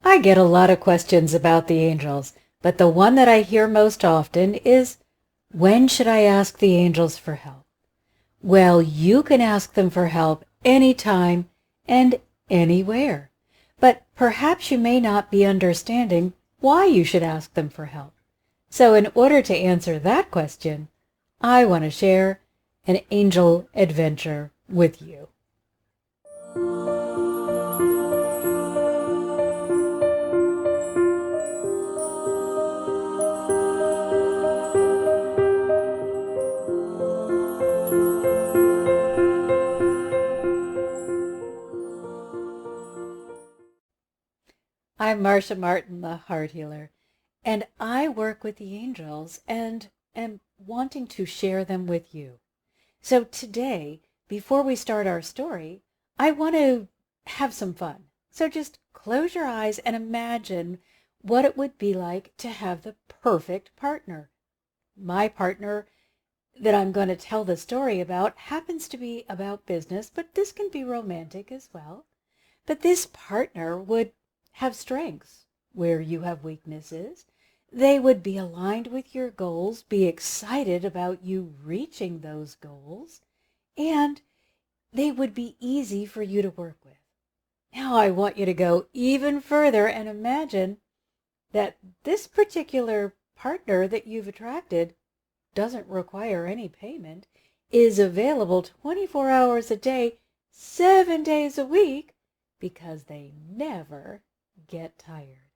I get a lot of questions about the angels, but the one that I hear most often is, when should I ask the angels for help? Well, you can ask them for help anytime and anywhere, but perhaps you may not be understanding why you should ask them for help. So in order to answer that question, I want to share an angel adventure with you. I'm Marcia Martin, the heart healer, and I work with the angels and am wanting to share them with you. So today, before we start our story, I want to have some fun. So just close your eyes and imagine what it would be like to have the perfect partner. My partner that I'm going to tell the story about happens to be about business, but this can be romantic as well. But this partner would have strengths where you have weaknesses. They would be aligned with your goals, be excited about you reaching those goals, and they would be easy for you to work with. Now I want you to go even further and imagine that this particular partner that you've attracted doesn't require any payment, is available 24 hours a day, 7 days a week, because they never get tired.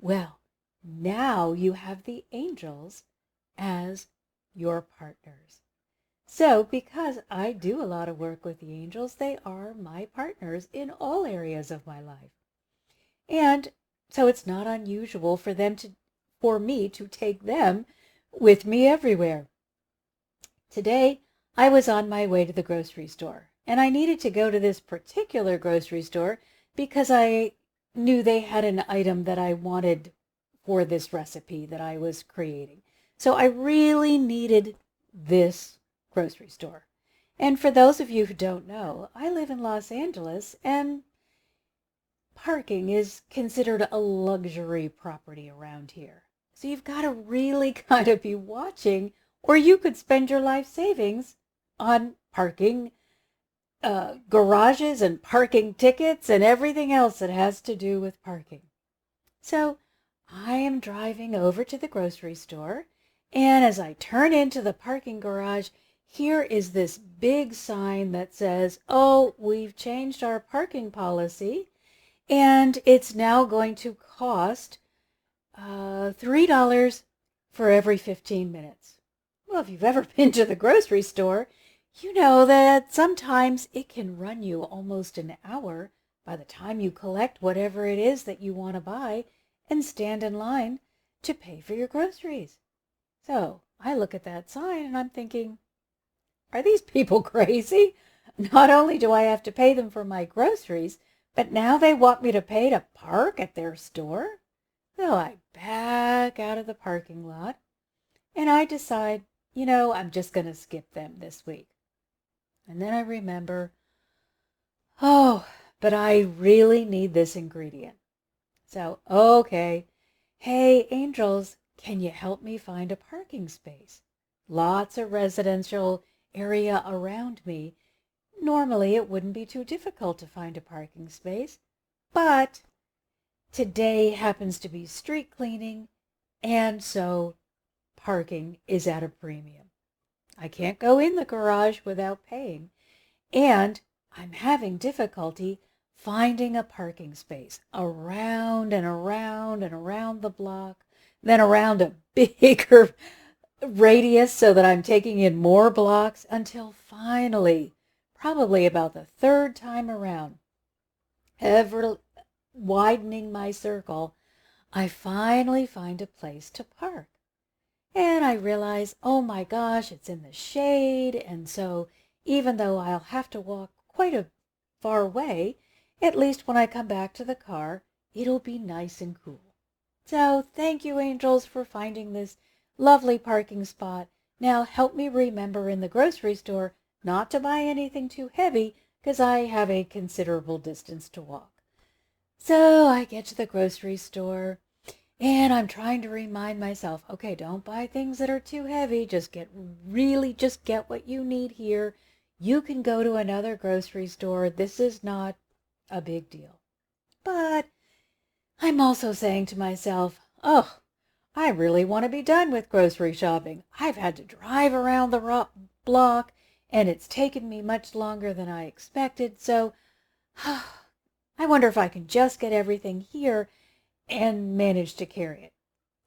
Well, now you have the angels as your partners. So because I do a lot of work with the angels, they are my partners in all areas of my life. And so it's not unusual for me to take them with me everywhere. Today, I was on my way to the grocery store, and I needed to go to this particular grocery store because I knew they had an item that I wanted for this recipe that I was creating. So I really needed this grocery store. And for those of you who don't know, I live in Los Angeles, and parking is considered a luxury property around here. So you've got to really kind of be watching, or you could spend your life savings on parking garages and parking tickets and everything else that has to do with parking. So I am driving over to the grocery store, and as I turn into the parking garage, here is this big sign that says, "Oh, we've changed our parking policy, and it's now going to cost $3 for every 15 minutes. Well, if you've ever been to the grocery store, you know that sometimes it can run you almost an hour by the time you collect whatever it is that you want to buy and stand in line to pay for your groceries. So I look at that sign and I'm thinking, are these people crazy? Not only do I have to pay them for my groceries, but now they want me to pay to park at their store? So I back out of the parking lot and I decide, I'm just going to skip them this week. And then I remember, oh, but I really need this ingredient. So, okay, hey, angels, can you help me find a parking space? Lots of residential area around me. Normally, it wouldn't be too difficult to find a parking space, but today happens to be street cleaning, and so parking is at a premium. I can't go in the garage without paying, and I'm having difficulty finding a parking space around and around and around the block, then around a bigger radius so that I'm taking in more blocks until finally, probably about the third time around, ever widening my circle, I finally find a place to park. And I realize, oh my gosh, it's in the shade, and so even though I'll have to walk quite a far way, at least when I come back to the car, it'll be nice and cool. So thank you, angels, for finding this lovely parking spot. Now help me remember in the grocery store not to buy anything too heavy because I have a considerable distance to walk. So I get to the grocery store and I'm trying to remind myself, okay, don't buy things that are too heavy. Just get what you need here. You can go to another grocery store. This is not a big deal. But I'm also saying to myself, oh, I really want to be done with grocery shopping. I've had to drive around the block and it's taken me much longer than I expected. So I wonder if I can just get everything here and manage to carry it.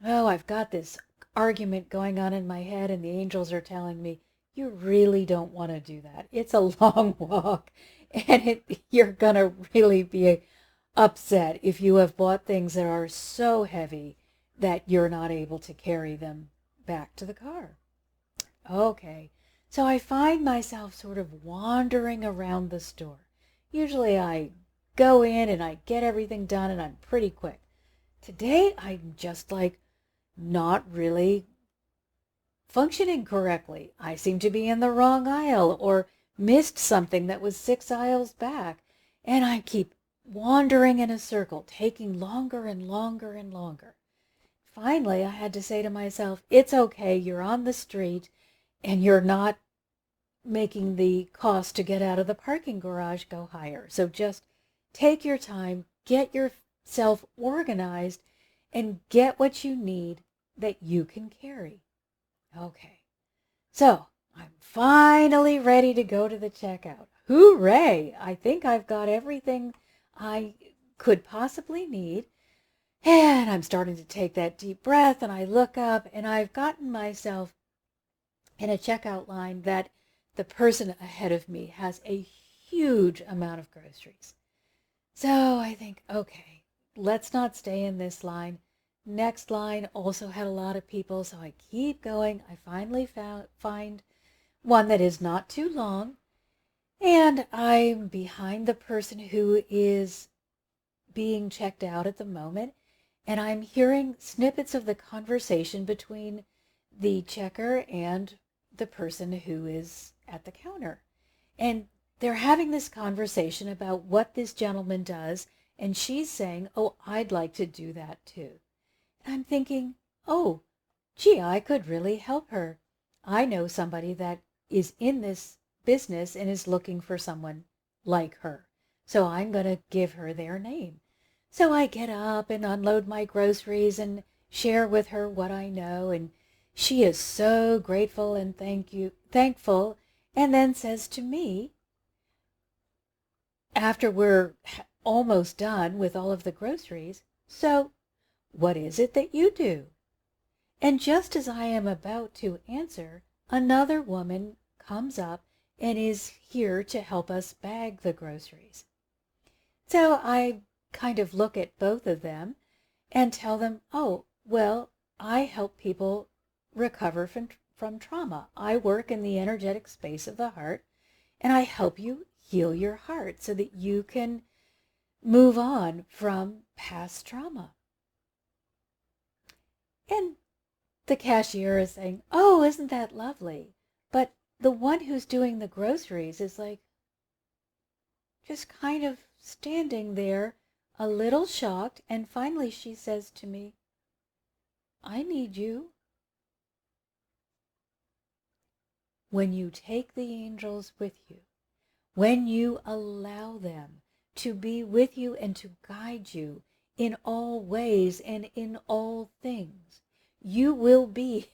Oh, I've got this argument going on in my head and the angels are telling me, you really don't want to do that. It's a long walk and you're going to really be upset if you have bought things that are so heavy that you're not able to carry them back to the car. Okay, so I find myself sort of wandering around the store. Usually I go in and I get everything done and I'm pretty quick. Today I'm just like not really functioning correctly. I seem to be in the wrong aisle or missed something that was 6 aisles back. And I keep wandering in a circle, taking longer and longer and longer. Finally, I had to say to myself, it's okay, you're on the street and you're not making the cost to get out of the parking garage go higher. So just take your time, get yourself organized, and get what you need that you can carry. Okay, so I'm finally ready to go to the checkout. Hooray! I think I've got everything I could possibly need. And I'm starting to take that deep breath and I look up and I've gotten myself in a checkout line that the person ahead of me has a huge amount of groceries. So I think, okay, let's not stay in this line. Next line also had a lot of people, so I keep going. I finally find one that is not too long, and I'm behind the person who is being checked out at the moment, and I'm hearing snippets of the conversation between the checker and the person who is at the counter. And they're having this conversation about what this gentleman does, and she's saying, oh, I'd like to do that too. And I'm thinking, oh, gee, I could really help her. I know somebody that is in this business and is looking for someone like her. So I'm going to give her their name. So I get up and unload my groceries and share with her what I know. And she is so grateful and thankful. And then says to me, after we're almost done with all of the groceries, so what is it that you do? And just as I am about to answer, another woman comes up and is here to help us bag the groceries. So I kind of look at both of them and tell them, oh, well, I help people recover from trauma. I work in the energetic space of the heart, and I help you heal your heart so that you can move on from past trauma. And the cashier is saying, oh, isn't that lovely? But the one who's doing the groceries is like just kind of standing there, a little shocked. And finally she says to me, I need you. When you take the angels with you, when you allow them to be with you and to guide you in all ways and in all things, you will be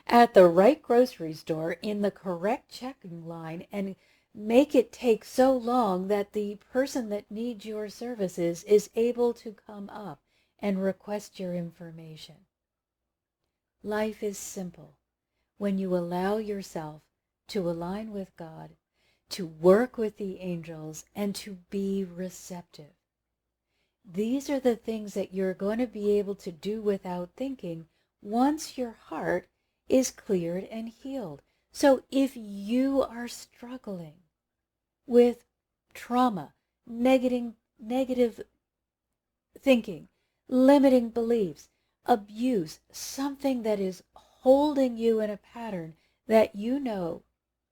at the right grocery store in the correct checking line and make it take so long that the person that needs your services is able to come up and request your information. Life is simple when you allow yourself to align with God, to work with the angels, and to be receptive. These are the things that you're going to be able to do without thinking once your heart is cleared and healed. So if you are struggling with trauma, negative thinking, limiting beliefs, abuse, something that is holding you in a pattern that you know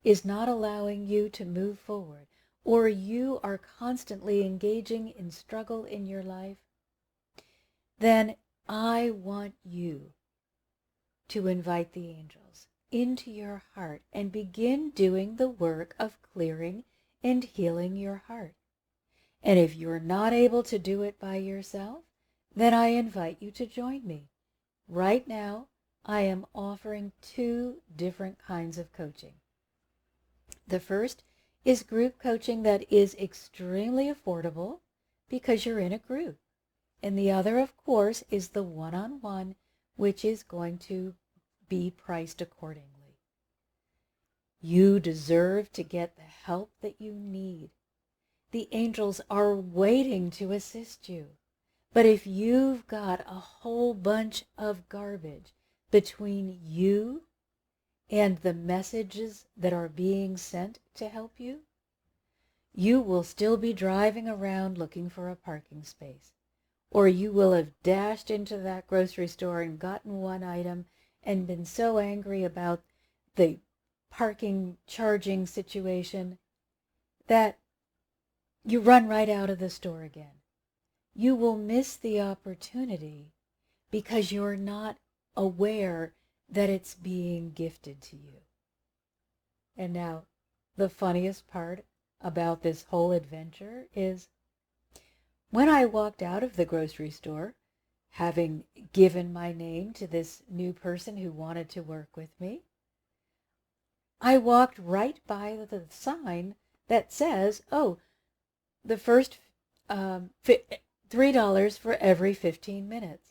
is not allowing you to move forward, or you are constantly engaging in struggle in your life, then I want you to invite the angels into your heart and begin doing the work of clearing and healing your heart. And if you're not able to do it by yourself, then I invite you to join me. Right now, I am offering 2 different kinds of coaching. The first is group coaching that is extremely affordable because you're in a group. And the other, of course, is the one-on-one, which is going to be priced accordingly. You deserve to get the help that you need. The angels are waiting to assist you. But if you've got a whole bunch of garbage between you and the messages that are being sent to help you, you will still be driving around looking for a parking space. Or you will have dashed into that grocery store and gotten one item and been so angry about the parking charging situation that you run right out of the store again. You will miss the opportunity because you're not aware that it's being gifted to you. And now, the funniest part about this whole adventure is when I walked out of the grocery store, having given my name to this new person who wanted to work with me, I walked right by the sign that says, oh, the first $3 for every 15 minutes.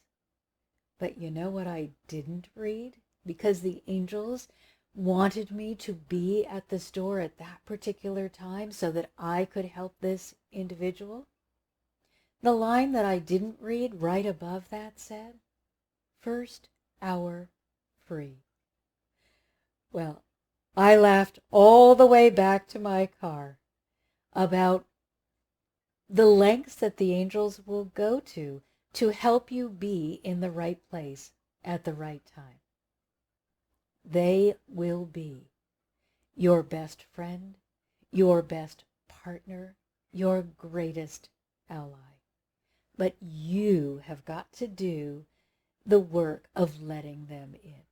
But you know what I didn't read? Because the angels wanted me to be at the store at that particular time so that I could help this individual. The line that I didn't read right above that said, first hour free. Well, I laughed all the way back to my car about the lengths that the angels will go to help you be in the right place at the right time. They will be your best friend, your best partner, your greatest ally. But you have got to do the work of letting them in.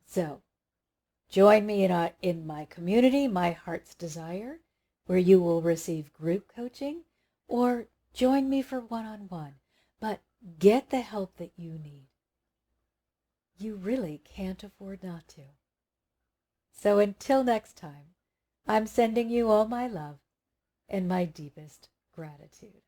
So, join me in my community, My Heart's Desire, where you will receive group coaching, or join me for one-on-one. But get the help that you need. You really can't afford not to. So until next time, I'm sending you all my love and my deepest gratitude.